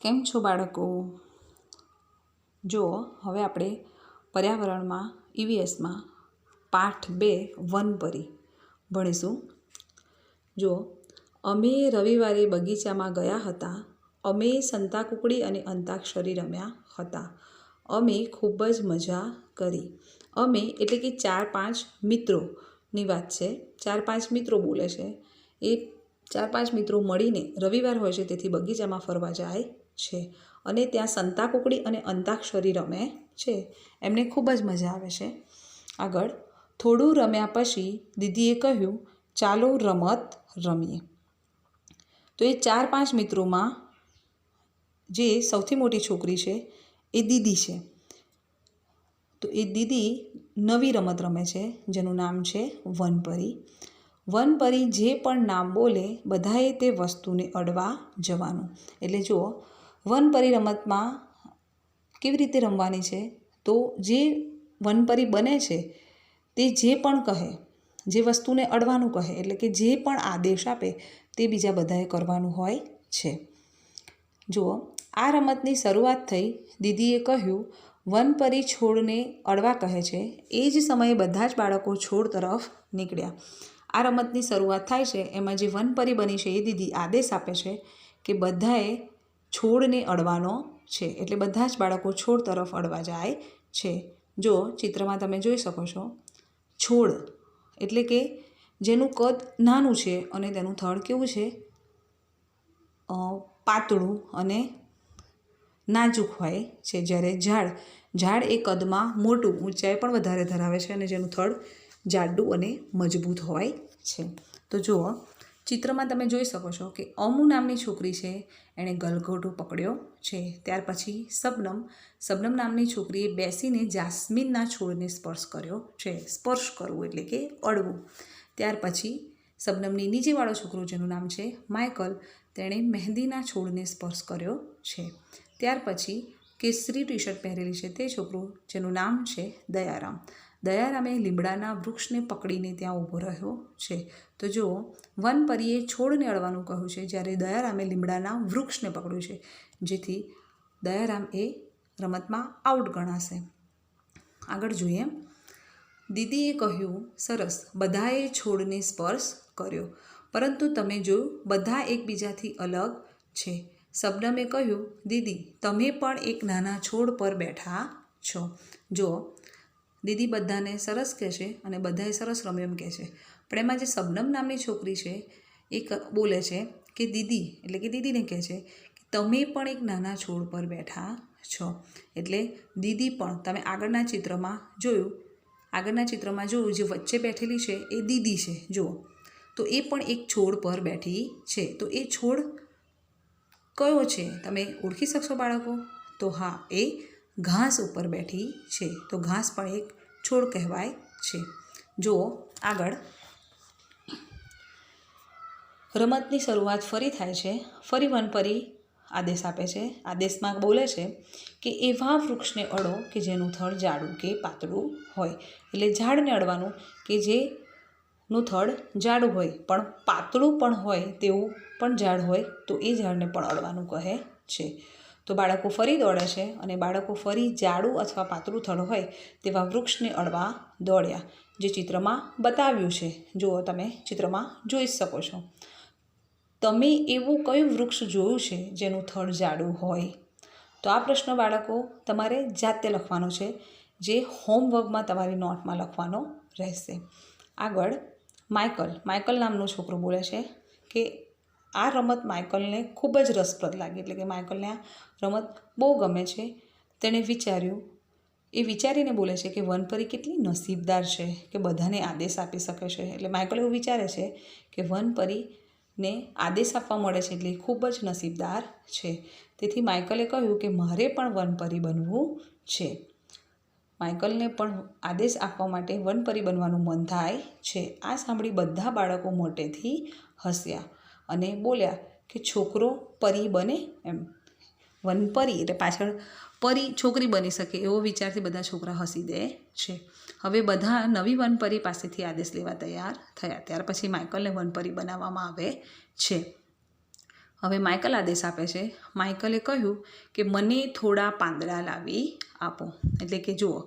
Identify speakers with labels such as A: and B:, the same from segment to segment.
A: કેમ છો બાળકો? જો હવે આપણે પર્યાવરણમાં ઈવીએસમાં પાઠ 2 વનપરી ભણીશું. જો અમે રવિવારે બગીચામાં ગયા હતા. અમે સંતાકુકડી અને અંતાક્ષરી રમ્યા હતા. અમે ખૂબ જ મજા કરી. અમે એટલે કે 4-5 મિત્રોની વાત છે. 4-5 મિત્રો બોલે છે. એ 4-5 મિત્રો મળીને રવિવાર હોય છે તેથી બગીચામાં ફરવા જાય છે અને ત્યાં સંતાકુકડી અને અંતાક્ષરી રમે છે. એમને ખૂબ જ મજા આવે છે. આગળ થોડું રમ્યા પછી દીદીએ કહ્યું, ચાલો રમત રમીએ. તો એ 4-5 મિત્રોમાં જે સૌથી મોટી છોકરી છે એ દીદી છે. તો એ દીદી નવી રમત રમે છે જેનું નામ છે વનપરી. વનપરી જે પણ નામ બોલે બધાએ તે વસ્તુને અડવા જવાનું. એટલે જુઓ, વનપરી રમતમાં કેવી રીતે રમવાની છે? તો જે વનપરી બને છે તે જે પણ કહે, જે વસ્તુને અડવાનું કહે, એટલે કે જે પણ આદેશ આપે તે બીજા બધાએ કરવાનું હોય છે. જુઓ, આ રમતની શરૂઆત થઈ. દીદીએ કહ્યું, વનપરી છોડને અડવા કહે છે. એ જ સમયે બધા જ બાળકો છોડ તરફ નીકળ્યા. આ રમતની શરૂઆત થાય છે. એમાં જે વનપરી બની છે એ દીદી આદેશ આપે છે કે બધાએ છોડને અડવાનો છે. એટલે બધા જ બાળકો છોડ તરફ અડવા જાય છે. જો ચિત્રમાં તમે જોઈ શકો છો, છોડ એટલે કે જેનું કદ નાનું છે અને તેનું થડ કેવું છે? પાતળું અને નાજુક હોય છે. જ્યારે ઝાડ એ કદમાં મોટું, ઊંચાઈ પણ વધારે ધરાવે છે અને જેનું થડ જાડું અને મજબૂત હોય છે. તો જુઓ, ચિત્રમાં તમે જોઈ શકો છો કે અમુ નામની છોકરી છે, એણે ગલગોટો પકડ્યો છે. ત્યાર પછી શબનમ નામની છોકરીએ બેસીને જાસ્મીનના છોડને સ્પર્શ કર્યો છે. સ્પર્શ કરવું એટલે કે અડવું. ત્યાર પછી શબનમની નીચેવાળો છોકરો જેનું નામ છે માઇકલ, તેણે મહેંદીના છોડને સ્પર્શ કર્યો છે. ત્યાર પછી કેસરી ટી શર્ટ પહેરેલી છે તે છોકરો જેનું નામ છે દયારામે લીમડાના વૃક્ષને પકડીને ત્યાં ઊભો રહ્યો છે. તો જુઓ, વનપરીએ છોડને અડવાનું કહ્યું છે, જ્યારે દયારામે લીમડાના વૃક્ષને પકડ્યું છે, જેથી દયારામ એ રમતમાં આઉટ ગણાશે. આગળ જોઈએ. દીદીએ કહ્યું, સરસ, બધાએ છોડને સ્પર્શ કર્યો, પરંતુ તમે જોયું બધા એકબીજાથી અલગ છે. શબનમે કહ્યું, દીદી તમે પણ એક નાના છોડ પર બેઠા છો. જો દીદી બધાને સરસ કહે છે અને બધાએ સરસ રમ્યો એમ કહે છે. પણ એમાં જે શબનમ નામની છોકરી છે એ બોલે છે કે દીદી, એટલે કે દીદીને કહે છે કે તમે પણ એક નાના છોડ પર બેઠા છો. એટલે દીદી પણ, તમે આગળના ચિત્રમાં જોયું જે વચ્ચે બેઠેલી છે એ દીદી છે. જુઓ, તો એ પણ એક છોડ પર બેઠી છે. તો એ છોડ કયો છે તમે ઓળખી શકશો બાળકો? તો હા, એ ઘાસ ઉપર બેઠી છે. તો ઘાસ પણ એક છોડ કહેવાય છે. જુઓ આગળ, રમતની શરૂઆત ફરી થાય છે. ફરી વનપરી આદેશ આપે છે. આદેશમાં બોલે છે કે એવા વૃક્ષને અડો કે જેનું થડ જાડું કે પાતળું હોય. એટલે ઝાડને અડવાનું કે જેનું થડ જાડું હોય પણ પાતળું પણ હોય, તેવું પણ ઝાડ હોય તો એ ઝાડને પણ અડવાનું કહે છે. તો બાળકો ફરી દોડે છે અને બાળકો ફરી જાડું અથવા પાતળું થડ હોય તેવા વૃક્ષને અડવા દોડ્યા, જે ચિત્રમાં બતાવ્યું છે. જુઓ, તમે ચિત્રમાં જોઈ શકો છો. તમે એવું કયું વૃક્ષ જોયું છે જેનું થડ જાડું હોય? તો આ પ્રશ્ન બાળકો તમારે જાતે લખવાનો છે, જે હોમવર્કમાં તમારી નોટમાં લખવાનો રહેશે. આગળ માઇકલ નામનો છોકરો બોલે છે કે આ રમત માઇકલને ખૂબ જ રસપ્રદ લાગી. એટલે કે માઇકલને આ રમત બહુ ગમે છે. તેણે વિચારીને બોલે છે કે વનપરી કેટલી નસીબદાર છે કે બધાને આદેશ આપી શકે છે. એટલે માઇકલ એવું વિચારે છે કે વનપરીને આદેશ આપવા મળે છે એટલે ખૂબ જ નસીબદાર છે. તેથી માઇકલે કહ્યું કે મારે પણ વનપરી બનવું છે. માઇકલને પણ આદેશ આપવા માટે વનપરી બનવાનું મન થાય છે. આ સાંભળી બધા બાળકો મોટેથી હસ્યા અને બોલ્યા કે છોકરો પરી બને એમ. વનપરી એટલે પાછળ પરી છોકરી બની શકે એવો વિચારથી બધા છોકરા હસી દે છે. હવે બધા નવી વનપરી પાસેથી આદેશ લેવા તૈયાર થયા. ત્યાર પછી માઇકલને વનપરી બનાવવામાં આવે છે. હવે માઇકલ આદેશ આપે છે. માઇકલે કહ્યું કે મને થોડા પાંદડા લાવી આપો. એટલે કે જુઓ,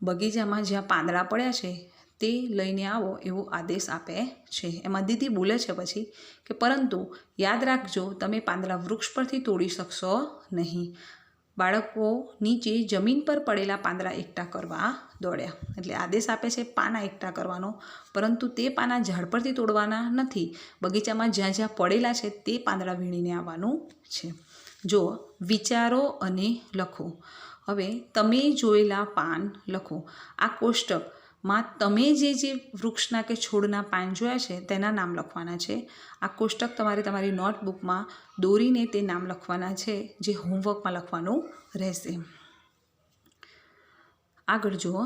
A: બગીચામાં જ્યાં પાંદડા પડ્યા છે તે લઈને આવો એવો આદેશ આપે છે. એમાં દીદી બોલે છે પછી કે પરંતુ યાદ રાખજો, તમે પાંદડા વૃક્ષ પરથી તોડી શકશો નહીં. બાળકો નીચે જમીન પર પડેલા પાંદડા એકઠા કરવા દોડ્યા. એટલે આદેશ આપે છે પાના એકઠા કરવાનો, પરંતુ તે પાના ઝાડ પરથી તોડવાના નથી. બગીચામાં જ્યાં જ્યાં પડેલા છે તે પાંદડા વીણીને આવવાનું છે. જો વિચારો અને લખો. હવે તમે જોયેલા પાન લખો. આ કોષ્ટકમાં તમે જે વૃક્ષના કે છોડના પાન જોયા છે તેના નામ લખવાના છે. આ કોષ્ટક તમારે તમારી નોટબુકમાં દોરીને તે નામ લખવાના છે, જે હોમવર્કમાં લખવાનું રહેશે. આગળ જુઓ.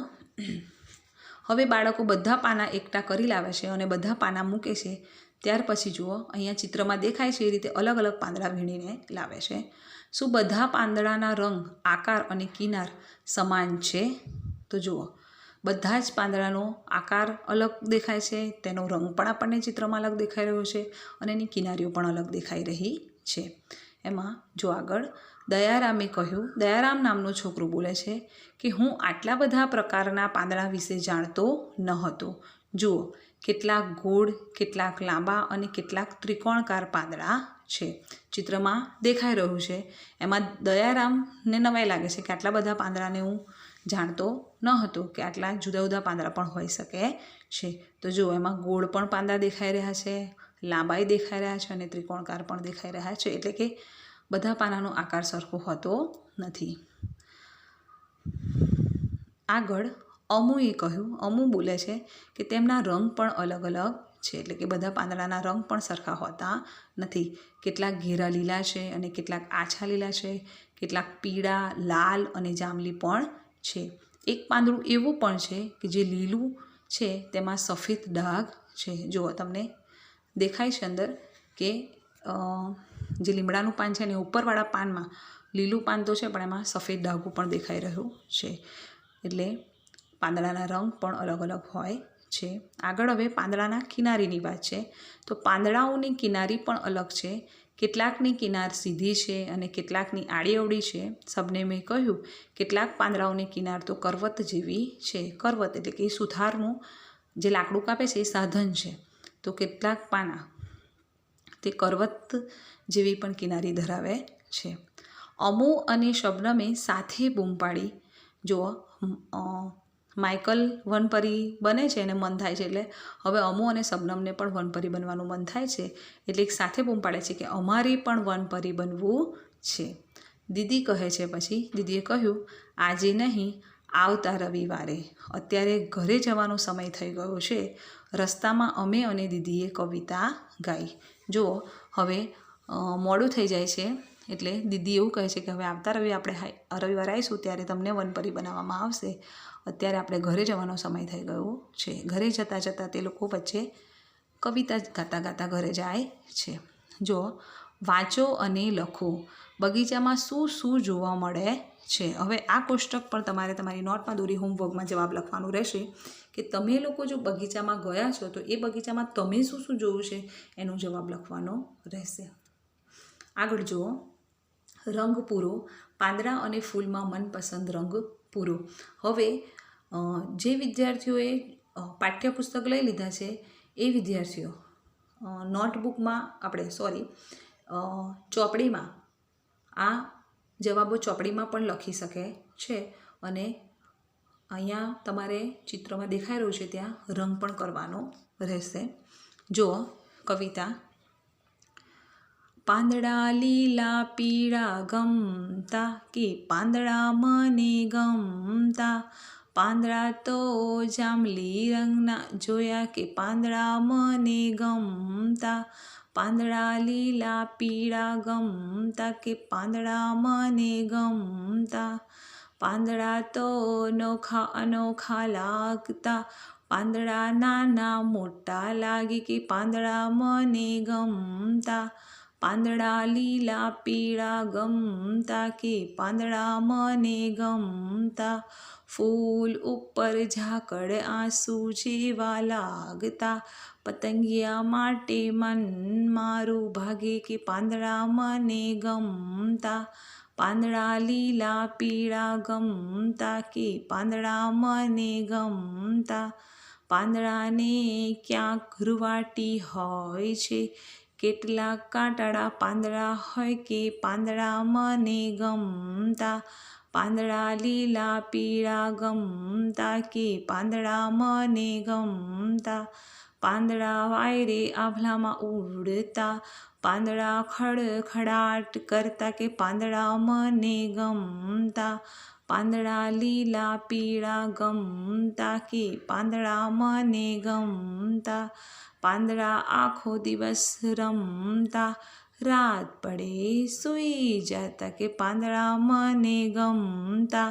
A: હવે બાળકો બધા પાના એકઠા કરી લાવે છે અને બધા પાના મૂકે છે. ત્યાર પછી જુઓ, અહીંયા ચિત્રમાં દેખાય છે એ રીતે અલગ અલગ પાંદડા વીણીને લાવે છે. શું બધા પાંદડાના રંગ, આકાર અને કિનાર સમાન છે? તો જુઓ, બધા જ પાંદડાનો આકાર અલગ દેખાય છે, તેનો રંગ પણ આપણને ચિત્રમાં અલગ દેખાઈ રહ્યો છે અને એની કિનારીઓ પણ અલગ દેખાઈ રહી છે. એમાં જો આગળ દયારામે કહ્યું, દયારામ નામનો છોકરો બોલે છે કે હું આટલા બધા પ્રકારના પાંદડા વિશે જાણતો ન હતો. જુઓ, કેટલાક ગોળ, કેટલાક લાંબા અને કેટલાક ત્રિકોણાકાર પાંદડા છે. ચિત્રમાં દેખાઈ રહ્યું છે. એમાં દયારામને નવાઈ લાગે છે કે આટલા બધા પાંદડાને હું જાણતો ન હતો કે આટલા જુદા જુદા પાંદડા પણ હોઈ શકે છે. તો જુઓ, એમાં ગોળ પણ પાંદડા દેખાઈ રહ્યા છે, લાંબાઈ દેખાઈ રહ્યા છે અને ત્રિકોણાકાર પણ દેખાઈ રહ્યા છે. એટલે કે બધા પાનાનો આકાર સરખો હોતો નથી. આગળ અમુએ કહ્યું, અમુ બોલે છે કે તેમના રંગ પણ અલગ અલગ છે. એટલે કે બધા પાંદડાના રંગ પણ સરખા હોતા નથી. કેટલાક ઘેરા લીલા છે અને કેટલાક આછા લીલા છે, કેટલાક પીળા, લાલ અને જાંબલી પણ છે. એક પાંદડું એવું પણ છે કે જે લીલું છે, તેમાં સફેદ ડાઘ છે. જુઓ, તમને દેખાય છે અંદર કે જે લીમડાનું પાન છે ને ઉપરવાળા પાનમાં લીલું પાન તો છે પણ એમાં સફેદ ડાઘું પણ દેખાઈ રહ્યું છે. એટલે પાંદડાના રંગ પણ અલગ અલગ હોય છે. આગળ હવે પાંદડાના કિનારીની વાત છે. તો પાંદડાઓની કિનારી પણ અલગ છે. કેટલાકની કિનાર સીધી છે અને કેટલાકની આડી અવળી છે. સબને મેં કહ્યું કેટલાક પાંદડાઓની કિનાર તો કરવત જેવી છે. કરવત એટલે કે સુથારનું જે લાકડું કાપે છે એ સાધન છે. તો કેટલાક પાના તે કરવત જેવી પણ કિનારી ધરાવે છે. અમુ અને શબનમે સાથે બૂમ પાડી. જુઓ, માઇકલ વનપરી બને છે અને મન થાય છે, એટલે હવે અમુ અને શબનમને પણ વનપરી બનવાનું મન થાય છે. એટલે એક સાથે બૂમ પાડે છે કે અમારે પણ વનપરી બનવું છે. દીદી કહે છે પછી, દીદીએ કહ્યું આજે નહીં, આવતા રવિવારે. અત્યારે ઘરે જવાનો સમય થઈ ગયો છે. રસ્તામાં અમે અને દીદીએ કવિતા ગાઈ. જુઓ, હવે મોડું થઈ જાય છે એટલે દીદી એવું કહે છે કે હવે આવતા રવિવારે આવીશું ત્યારે તમને વનપરી બનાવવામાં આવશે. અત્યારે આપણે ઘરે જવાનો સમય થઈ ગયો છે. ઘરે જતાં જતાં તે લોકો વચ્ચે કવિતા ગાતા ગાતા ઘરે જાય છે. જો વાંચો અને લખો. બગીચામાં શું શું જોવા મળે છે? હવે આ કોષ્ટક પણ તમારે તમારી નોટમાં દોરી હોમવર્કમાં જવાબ લખવાનું રહેશે કે તમે લોકો જો બગીચામાં ગયા છો તો એ બગીચામાં તમે શું શું જોયું છે એનો જવાબ લખવાનો રહેશે. આગળ જુઓ, રંગ પૂરો. પાંદડા અને ફૂલમાં મનપસંદ રંગ પૂરો. હવે જે વિદ્યાર્થીઓએ પાઠ્યપુસ્તક લઈ લીધા છે એ વિદ્યાર્થીઓ નોટબુકમાં ચોપડીમાં આ જવાબો ચોપડીમાં પણ લખી શકે છે અને અહીંયા તમારે ચિત્રમાં દેખાઈ રહ્યું છે ત્યાં રંગ પણ કરવાનો રહેશે. જુઓ કવિતા. પાંદડા લીલા પીળા ગમતા કે પાંદડા મને ગમતા, પાંદડા તો જાંબલી રંગના જોયા કે પાંદડા મને ગમતા, પાંદડા લીલા પીળા ગમતા કે પાંદડા મને ગમતા, પાંદડા તો અનોખા અનોખા લાગતા, પાંદડા નાના મોટા લાગે કે પાંદડા મને ગમતા, પાંદડા લીલા પીળા ગમતા કે પાંદડા મને ગમતા, ફૂલ ઉપર ઝાકળ આંસુ જેવા લાગતા, પતંગિયા માટે મન મારું ભાગે કે પાંદડા મને ગમતા, પાંદડા લીલા પીળા ગમતા કે પાંદડા મને ગમતા, પાંદડાને ક્યાંક રૂવાટી હોય છે, કેટલાક કાંટાળા પાંદડા હોય કે પાંદડા મને ગમતા, પાંદડા લીલા પીળા ગમતા કે પાંદડા મને ગમતા, પાંદડા વાયરે આભલામાં ઉડતા, પાંદડા ખડખડાટ કરતા કે પાંદડા મને ગમતા, પાંદડા લીલા પીળા ગમતા કે પાંદડા મને ગમતા, પાંદડા આખો દિવસ રમતા, રાત પડે સૂઈ જતા કે પાંદડા મને ગમતા,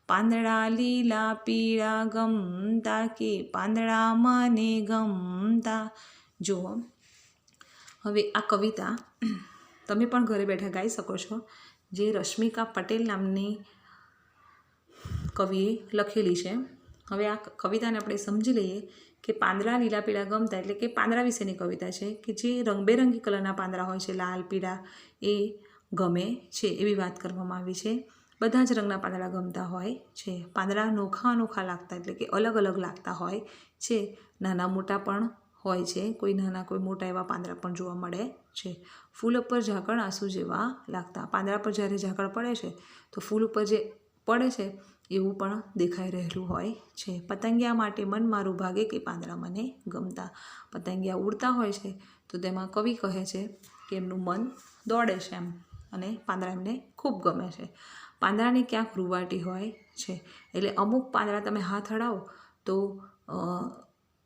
A: પાંદડા લીલા પીળા ગમતા કે પાંદડા મને ગમતા. જુઓ, હવે આ કવિતા તમે પણ ઘરે બેઠા ગાઈ શકો છો, જે રશ્મિકા પટેલ નામની કવિએ લખેલી છે. હવે આ કવિતાને આપણે સમજી લઈએ કે પાંદડા લીલા પીળા ગમતા એટલે કે પાંદડા વિશેની કવિતા છે કે જે રંગબેરંગી કલરના પાંદડા હોય છે, લાલ પીળા, એ ગમે છે એવી વાત કરવામાં આવી છે. બધા જ રંગના પાંદડા ગમતા હોય છે. પાંદડા અનોખા લાગતા એટલે કે અલગ અલગ લાગતા હોય છે. નાના મોટા પણ હોય છે, કોઈ નાના કોઈ મોટા એવા પાંદડા પણ જોવા મળે છે. ફૂલ ઉપર ઝાકળ આંસુ જેવા લાગતા, પાંદડા પર જ્યારે ઝાકળ પડે છે તો ફૂલ ઉપર જે પડે છે એવું પણ દેખાઈ રહેલું હોય છે. પતંગિયા માટે મન મારું ભાગે કે પાંદડા મને ગમતા, પતંગિયા ઉડતા હોય છે તો તેમાં કવિ કહે છે કે એમનું મન દોડે છે એમ, અને પાંદડા એમને ખૂબ ગમે છે. પાંદડાને ક્યાંક રૂવાટી હોય છે, એટલે અમુક પાંદડા તમે હાથ અડાવો તો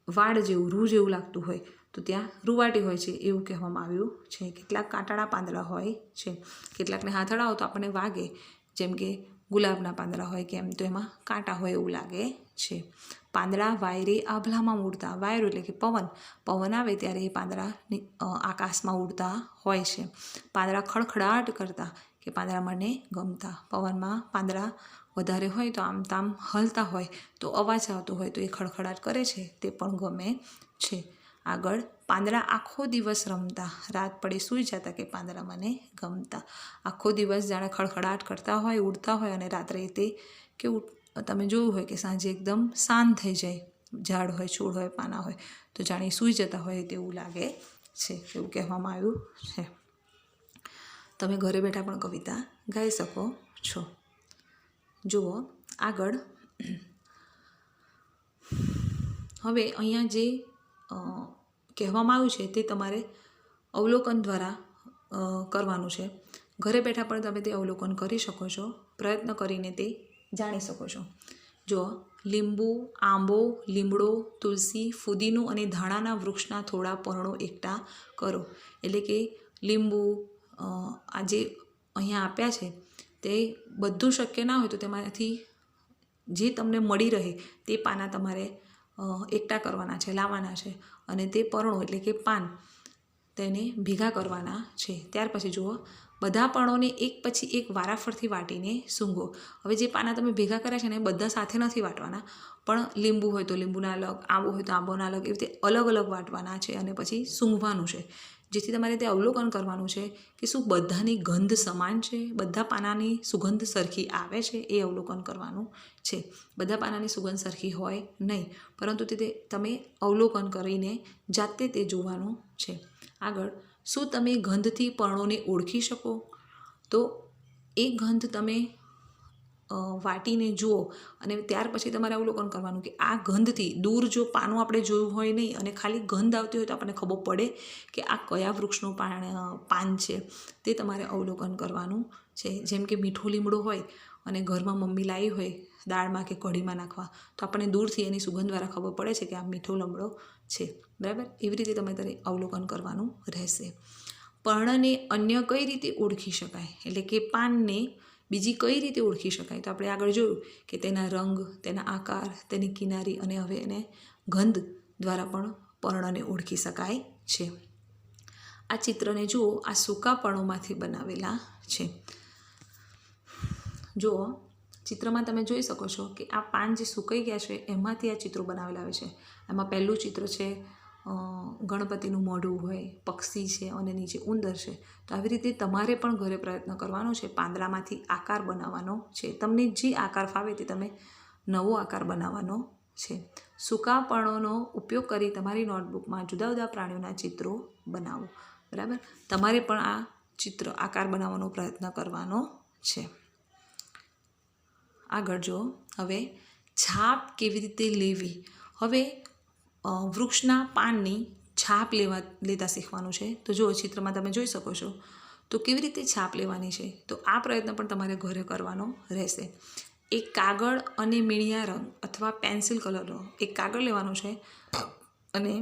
A: વાડ જેવું, રૂ જેવું લાગતું હોય તો ત્યાં રૂવાટી હોય છે એવું કહેવામાં આવ્યું છે. કેટલાક કાંટાળા પાંદડા હોય છે, કેટલાકને હાથ અડાવો તો આપણને વાગે, જેમ કે ગુલાબના પાંદડા હોય કે એમ, તો એમાં કાંટા હોય એવું લાગે છે. પાંદડા વાયરે આભલામાં ઉડતા, વાયરો એટલે કે પવન આવે ત્યારે એ પાંદડા આકાશમાં ઉડતા હોય છે. પાંદડા ખડખડાટ કરતા કે પાંદડા મને ગમતા, પવનમાં પાંદડા વધારે હોય તો આમ તામ હલતા હોય તો અવાજ આવતો હોય તો એ ખડખડાટ કરે છે તે પણ ગમે છે. આગળ, પાંદડા આખો દિવસ રમતા, રાત પડે સૂઈ જતા કે પાંદડા મને ગમતા. આખો દિવસ જાણે ખડખડાટ કરતા હોય, ઉડતા હોય, અને રાત્રે તે કેવું તમે જોયું હોય કે સાંજે એકદમ શાંત થઈ જાય, ઝાડ હોય, છોડ હોય, પાના હોય તો જાણે સૂઈ જતા હોય તેવું લાગે છે, એવું કહેવામાં આવ્યું છે. તમે ઘરે બેઠા પણ કવિતા ગાઈ શકો છો. જુઓ આગળ, હવે અહીંયા જે કહેવામાં આવ્યું છે તે તમારે અવલોકન દ્વારા કરવાનું છે. ઘરે બેઠા પણ તમે તે અવલોકન કરી શકો છો, પ્રયત્ન કરીને તે જાણી શકો છો. જો લીંબુ, આંબો, લીમડો, તુલસી, ફુદીનો અને ધાણાના વૃક્ષના થોડા પર્ણો એકઠા કરો. એટલે કે લીંબુ, આ જે અહીંયા આપ્યા છે તે બધું શક્ય ના હોય તો તેમાંથી જે તમને મળી રહે તે પાના તમારે એકઠા કરવાના છે, લાવવાના છે, અને તે પર્ણો એટલે કે પાન તેને ભેગા કરવાના છે. ત્યાર પછી જુઓ, બધા પર્ણોને એક પછી એક વારાફરથી વાટીને સૂંઘો. હવે જે પાના તમે ભેગા કર્યા છે ને એ બધા સાથે નથી વાટવાના, પણ લીંબુ હોય તો લીંબુના અલગ, આંબો હોય તો આંબોના અલગ, એવી રીતે અલગ અલગ વાટવાના છે અને પછી સૂંઘવાનું છે. જેથી તમારે તે અવલોકન કરવાનું છે કે શું બધાની ગંધ સમાન છે, બધા પાનાની સુગંધ સરખી આવે છે, એ અવલોકન કરવાનું છે. બધા પાનાની સુગંધ સરખી હોય નહીં, પરંતુ તે તમે અવલોકન કરીને જાતે તે જોવાનું છે. આગળ, શું તમે ગંધથી પર્ણોને ઓળખી શકો? તો એ ગંધ તમે વાટીને જુઓ અને ત્યાર પછી તમારે અવલોકન કરવાનું કે આ ગંધથી દૂર જો પાનું આપણે જોયું હોય નહીં અને ખાલી ગંધ આવતી હોય તો આપણને ખબર પડે કે આ કયા વૃક્ષનું પાન છે, તે તમારે અવલોકન કરવાનું છે. જેમ કે મીઠો લીમડો હોય અને ઘરમાં મમ્મી લાવી હોય દાળમાં કે કઢીમાં નાખવા, તો આપણને દૂરથી એની સુગંધ દ્વારા ખબર પડે છે કે આ મીઠો લીમડો છે, બરાબર? એવી રીતે તમારે અવલોકન કરવાનું રહેશે. પર્ણને અન્ય કઈ રીતે ઓળખી શકાય, એટલે કે પાનને બીજી કઈ રીતે ઓળખી શકાય? તો આપણે આગળ જોયું કે તેના રંગ, તેના આકાર, તેની કિનારી અને હવે એને ગંધ દ્વારા પણ પર્ણને ઓળખી શકાય છે. આ ચિત્રને જુઓ, આ સૂકા પણોમાંથી બનાવેલા છે. જુઓ, ચિત્રમાં તમે જોઈ શકો છો કે આ પાન જે સુકાઈ ગયા છે એમાંથી આ ચિત્રો બનાવેલા આવે છે. એમાં પહેલું ચિત્ર છે ગણપતિનું મોઢું હોય, પક્ષી છે અને નીચે ઉંદર છે. તો આવી રીતે તમારે પણ ઘરે પ્રયત્ન કરવાનો છે, પાંદડામાંથી આકાર બનાવવાનો છે. તમને જે આકાર ફાવે તે તમે નવો આકાર બનાવવાનો છે. સૂકા પણોનો ઉપયોગ કરી તમારી નોટબુકમાં જુદા જુદા પ્રાણીઓના ચિત્રો બનાવો. બરાબર, તમારે પણ આ ચિત્ર આકાર બનાવવાનો પ્રયત્ન કરવાનો છે. આગળ જો, હવે છાપ કેવી રીતે લેવી. હવે વૃક્ષના પાનની છાપ લેતા શીખવાનું છે. તો જો ચિત્રમાં તમે જોઈ શકો છો તો કેવી રીતે છાપ લેવાની છે. તો આ પ્રયત્ન પણ તમારે ઘરે કરવાનો રહેશે. એક કાગળ અને મીણિયા રંગ અથવા પેન્સિલ કલરનો એક કાગળ લેવાનો છે અને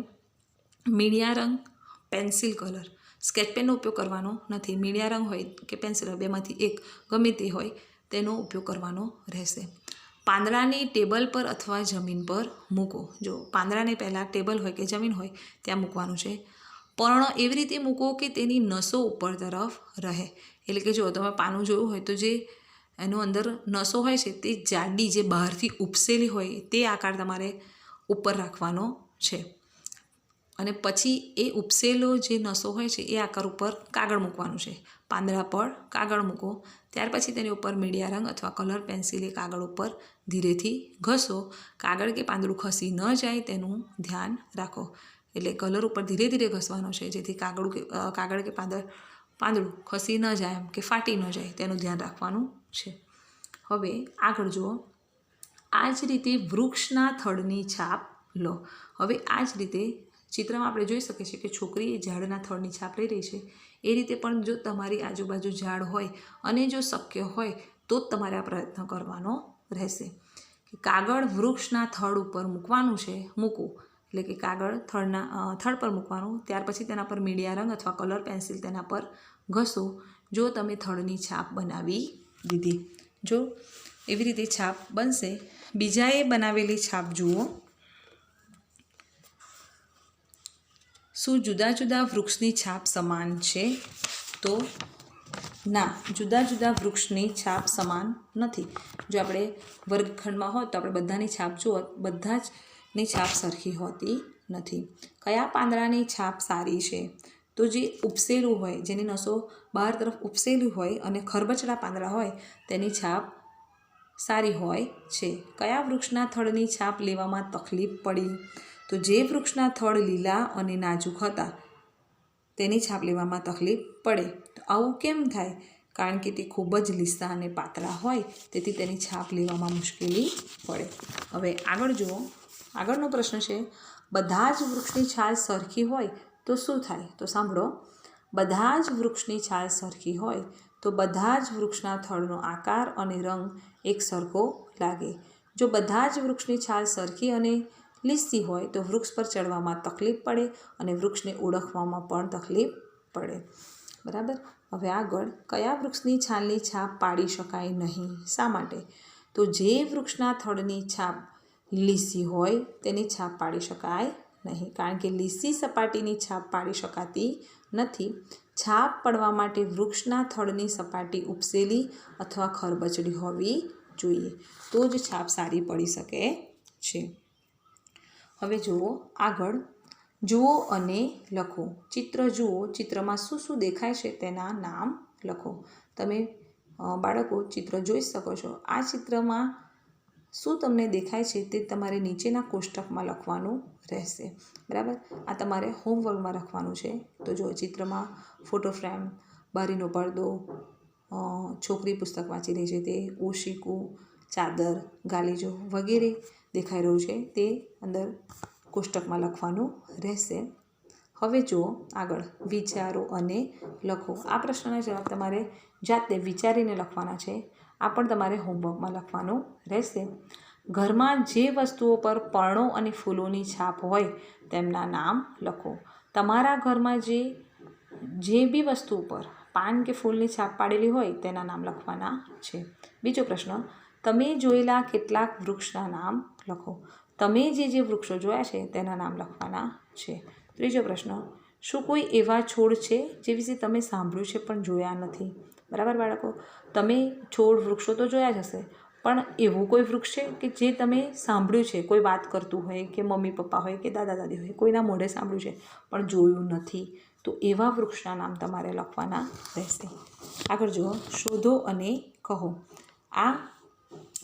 A: મીણિયા રંગ, પેન્સિલ કલર, સ્કેચ પેનનો ઉપયોગ કરવાનો નથી. મીણિયા રંગ હોય કે પેન્સિલ હોય, બેમાંથી એક ગમે તે હોય તેનો ઉપયોગ કરવાનો રહેશે. પાંદડાને ટેબલ પર અથવા જમીન પર મૂકો. જો પાંદડાને પહેલાં ટેબલ હોય કે જમીન હોય ત્યાં મૂકવાનું છે. પર્ણ એવી રીતે મૂકો કે તેની નસો ઉપર તરફ રહે. એટલે કે જો તમે પાનું જોયું હોય તો જે એનો અંદર નસો હોય છે તે જાડી, જે બહારથી ઉપસેલી હોય તે આકાર તમારે ઉપર રાખવાનો છે. અને પછી એ ઉપસેલો જે નસો હોય છે એ આકાર ઉપર કાગળ મૂકવાનું છે. પાંદડા પર કાગળ મૂકો, ત્યાર પછી તેની ઉપર મીડિયા રંગ અથવા કલર પેન્સિલ એ કાગળ ઉપર ધીરેથી ઘસો. કાગળ કે પાંદડું ખસી ન જાય તેનું ધ્યાન રાખો. એટલે કલર ઉપર ધીરે ધીરે ઘસવાનો છે, જેથી કાગળ કે પાંદડું ખસી ન જાય કે ફાટી ન જાય તેનું ધ્યાન રાખવાનું છે. હવે આગળ જુઓ, આ જ રીતે વૃક્ષના થડની છાપ લો. હવે આ જ રીતે ચિત્રમાં આપણે જોઈ શકીએ છીએ કે છોકરી એ ઝાડના થડની છાપ લઈ રહી છે. એ રીતે પણ જો તમારી આજુબાજુ ઝાડ હોય અને જો શક્ય હોય તો જ તમારે આ પ્રયત્ન કરવાનો રહેશે. કે કાગળ વૃક્ષના થડ ઉપર મૂકવાનું છે, મૂકવું એટલે કે કાગળ થડ પર મૂકવાનું. ત્યાર પછી તેના પર મીડિયા રંગ અથવા કલર પેન્સિલ તેના પર ઘસો. જો તમે થડની છાપ બનાવી દીધી. જો એવી રીતે છાપ બનશે. બીજાએ બનાવેલી છાપ જુઓ. શું જુદા જુદા વૃક્ષની છાપ સમાન છે? તો ના, જુદા જુદા વૃક્ષની છાપ સમાન નથી. જો આપણે વર્ગખંડમાં હોત તો આપણે બધાની છાપ જુઓ, બધા જની છાપ સરખી હોતી નથી. કયા પાંદડાની છાપ સારી છે? તો જે ઉપસેલું હોય, જેની નસો બહાર તરફ ઉપસેલી હોય અને ખરબચડા પાંદડા હોય તેની છાપ સારી હોય છે. કયા વૃક્ષના થડની છાપ લેવામાં તકલીફ પડી? તો જે વૃક્ષના થડ લીલા અને નાજુક હતા તેની છાપ લેવામાં તકલીફ પડે. તો આવું કેમ થાય? કારણ કે તે ખૂબ જ લીસા અને પાતળા હોય, તેથી તેની છાપ લેવામાં મુશ્કેલી પડે. હવે આગળ જુઓ, આગળનો પ્રશ્ન છે, બધા જ વૃક્ષની છાલ સરખી હોય તો શું થાય? તો સાંભળો, બધા જ વૃક્ષની છાલ સરખી હોય તો બધા જ વૃક્ષના થડનો આકાર અને રંગ એક સરખો લાગે. જો બધા જ વૃક્ષની છાલ સરખી અને લીસી હોય તો વૃક્ષ પર ચડવામાં તકલીફ પડે અને વૃક્ષને ઓળખવામાં પણ તકલીફ પડે. બરાબર. હવે આગળ, કયા વૃક્ષની છાલની છાપ પાડી શકાય નહીં? શા માટે? તો જે વૃક્ષના થડની છાપ લીસી હોય તેની છાપ પાડી શકાય નહીં, કારણ કે લીસી સપાટીની છાપ પાડી શકાતી નથી. છાપ પડવા માટે વૃક્ષના થડની સપાટી ઉપસેલી અથવા ખરબચડી હોવી જોઈએ, તો જ છાપ સારી પડી શકે છે. હવે જુઓ આગળ, જુઓ અને લખો. ચિત્ર જુઓ, ચિત્રમાં શું શું દેખાય છે તેના નામ લખો. તમે બાળકો ચિત્ર જોઈ શકો છો. આ ચિત્રમાં શું તમને દેખાય છે તે તમારે નીચેના કોષ્ટકમાં લખવાનું રહેશે. બરાબર, આ તમારે હોમવર્કમાં લખવાનું છે. તો જો ચિત્રમાં ફોટો ફ્રેમ, બારીનો પડદો, છોકરી પુસ્તક વાંચી રહી છે તે, ઓશીકું, ચાદર, ગાલીચો વગેરે દેખાઈ રહ્યું છે તે અંદર કોષ્ટકમાં લખવાનું રહેશે. હવે જુઓ આગળ, વિચારો અને લખો. આ પ્રશ્નના જવાબ તમારે જાતે વિચારીને લખવાના છે. આ પણ તમારે હોમવર્કમાં લખવાનું રહેશે. ઘરમાં જે વસ્તુઓ પર પર્ણો અને ફૂલોની છાપ હોય તેમના નામ લખો. તમારા ઘરમાં જે બી વસ્તુ ઉપર પાન કે ફૂલની છાપ પાડેલી હોય તેના નામ લખવાના છે. બીજો પ્રશ્ન, તમે જોયેલા કેટલાક વૃક્ષના નામ લખો. તમે જે વૃક્ષો જોયા છે તેના નામ લખવાના છે. ત્રીજો પ્રશ્ન, શું કોઈ એવા છોડ છે જે વિશે તમે સાંભળ્યું છે પણ જોયા નથી? બરાબર બાળકો, તમે છોડ વૃક્ષો તો જોયા જ હશે, પણ એવું કોઈ વૃક્ષ છે કે જે તમે સાંભળ્યું છે, કોઈ વાત કરતું હોય કે મમ્મી પપ્પા હોય કે દાદા દાદી હોય, કોઈના મોઢે સાંભળ્યું છે પણ જોયું નથી, તો એવા વૃક્ષના નામ તમારે લખવાના રહેશે. આગળ જુઓ, શોધો અને કહો. આ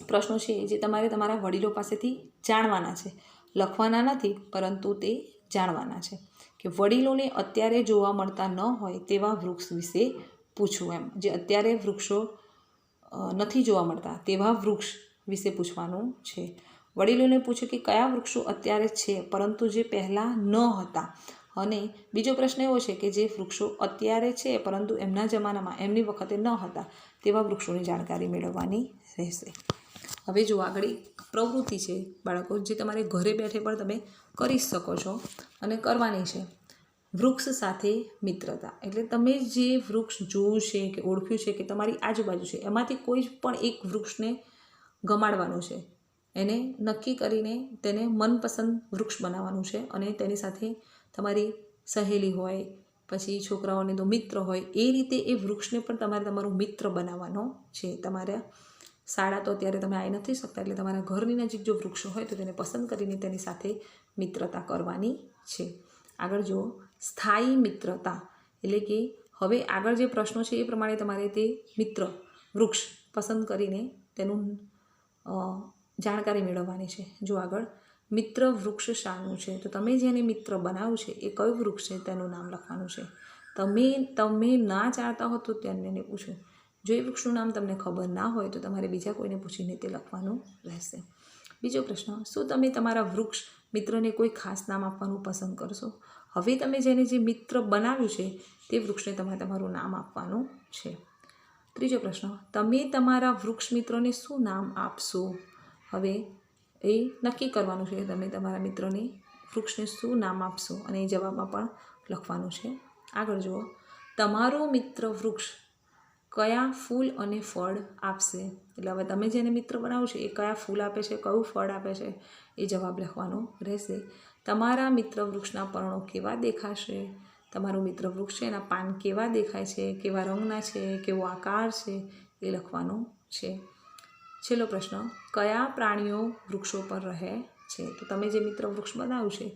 A: પ્રશ્નો છે જે તમારે તમારા વડીલો પાસેથી જાણવાના છે, લખવાના નથી પરંતુ તે જાણવાના છે કે વડીલોને અત્યારે જોવા મળતા ન હોય તેવા વૃક્ષ વિશે પૂછવું. એમ જે અત્યારે વૃક્ષો નથી જોવા મળતા તેવા વૃક્ષ વિશે પૂછવાનું છે. વડીલોને પૂછો કે કયા વૃક્ષો અત્યારે છે પરંતુ જે પહેલાં ન હતા. અને બીજો પ્રશ્ન એવો છે કે જે વૃક્ષો અત્યારે છે પરંતુ એમના જમાનામાં એમની વખતે ન હતા તેવા વૃક્ષોની જાણકારી મેળવવાની રહેશે. હવે જો આગળ પ્રવૃત્તિ છે બાળકો, જે તમારે ઘરે બેઠે પણ તમે કરી શકો છો અને કરવાની છે. વૃક્ષ સાથે મિત્રતા, એટલે તમે જે વૃક્ષ જોયું છે કે ઓળખ્યું છે કે તમારી આજુબાજુ છે એમાંથી કોઈ પણ એક વૃક્ષને ગમાડવાનું છે. એને નક્કી કરીને તેને મનપસંદ વૃક્ષ બનાવવાનું છે અને તેની સાથે તમારી સહેલી હોય, પછી છોકરાઓને તો મિત્ર હોય, એ રીતે એ વૃક્ષને પણ તમારે તમારું મિત્ર બનાવવાનો છે. તમારા શાળા તો અત્યારે તમે આવી નથી શકતા, એટલે તમારા ઘરની નજીક જો વૃક્ષો હોય તો તેને પસંદ કરીને તેની સાથે મિત્રતા કરવાની છે. આગળ જુઓ, સ્થાયી મિત્રતા, એટલે કે હવે આગળ જે પ્રશ્નો છે એ પ્રમાણે તમારે તે મિત્ર વૃક્ષ પસંદ કરીને તેનું જાણકારી મેળવવાની છે. જો આગળ, મિત્ર વૃક્ષ શાનું છે, તો તમે જેને મિત્ર બનાવ્યું છે એ કયું વૃક્ષ છે તેનું નામ લખવાનું છે. તમે ના જાણતા હો તો તેને પૂછો. જો એ વૃક્ષનું નામ તમને ખબર ના હોય તો તમારે બીજા કોઈને પૂછીને તે લખવાનું રહેશે. બીજો પ્રશ્ન, શું તમે તમારા વૃક્ષ મિત્રને કોઈ ખાસ નામ આપવાનું પસંદ કરશો? હવે તમે જેને જે મિત્ર બનાવ્યું છે તે વૃક્ષને તમારે તમારું નામ આપવાનું છે. ત્રીજો પ્રશ્ન, તમે તમારા વૃક્ષ મિત્રને શું નામ આપશો? હવે એ નક્કી કરવાનું છે કે તમે તમારા મિત્રને વૃક્ષને શું નામ આપશો અને એ જવાબમાં પણ લખવાનું છે. આગળ જુઓ, તમારો મિત્ર વૃક્ષ કયા ફૂલ અને ફળ આપશે? એટલે હવે તમે જેને મિત્ર બનાવો છો એ કયા ફૂલ આપે છે, કયું ફળ આપે છે એ જવાબ લખવાનો રહેશે. તમારા મિત્ર વૃક્ષના પર્ણો કેવા દેખાશે? તમારું મિત્ર વૃક્ષ છે એના પાન કેવા દેખાય છે, કેવા રંગના છે, કેવો આકાર છે એ લખવાનું છે. છેલ્લો પ્રશ્ન, કયા પ્રાણીઓ વૃક્ષો પર રહે છે? તો તમે જે મિત્ર વૃક્ષ બનાવ્યું છે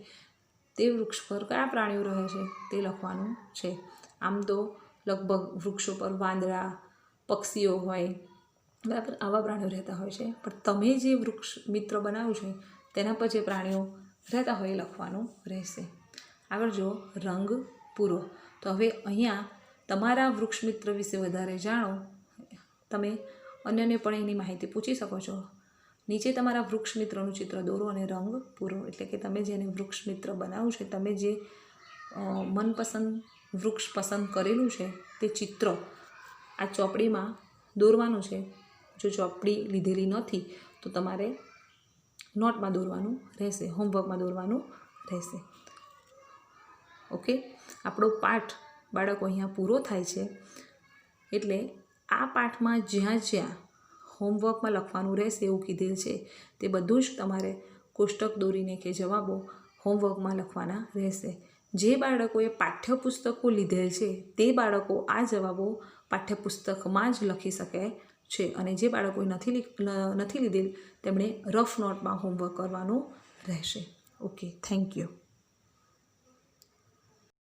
A: તે વૃક્ષ પર કયા પ્રાણીઓ રહે છે તે લખવાનું છે. આમ તો લગભગ વૃક્ષો પર વાંદરા, પક્ષીઓ હોય, બરાબર, આવા પ્રાણીઓ રહેતા હોય છે, પણ તમે જે વૃક્ષ મિત્ર બનાવ્યું છે તેના પર જે પ્રાણીઓ રહેતા હોય એ લખવાનું રહેશે. આગળ જુઓ, રંગ પૂરો. તો હવે અહીંયા તમારા વૃક્ષ મિત્ર વિશે વધારે જાણો, તમે અન્યને પણ એની માહિતી પૂછી શકો છો. નીચે તમારા વૃક્ષ મિત્રનું ચિત્ર દોરો અને રંગ પૂરો, એટલે કે તમે જેને વૃક્ષ મિત્ર બનાવ્યું છે, તમે જે મનપસંદ વૃક્ષ પસંદ કરેલું છે તે ચિત્ર આ ચોપડીમાં દોરવાનું છે. જો ચોપડી લીધેલી નથી તો તમારે નોટમાં દોરવાનું રહેશે, હોમવર્કમાં દોરવાનું રહેશે. ઓકે, આપણો પાઠ બાળકો અહીંયા પૂરો થાય છે. એટલે આ પાઠમાં જ્યાં જ્યાં હોમવર્કમાં લખવાનું રહેશે એવું કીધેલ છે તે બધું જ તમારે કોષ્ટક દોરીને કે જવાબો હોમવર્કમાં લખવાના રહેશે. જે બાળકોએ પાઠ્યપુસ્તકો લીધેલ છે તે બાળકો આ જવાબો પાઠ્યપુસ્તકમાં જ લખી શકે છે, અને જે બાળકોએ નથી લીધેલ તેમણે રફ નોટમાં હોમવર્ક કરવાનું રહેશે. Okay, thank you.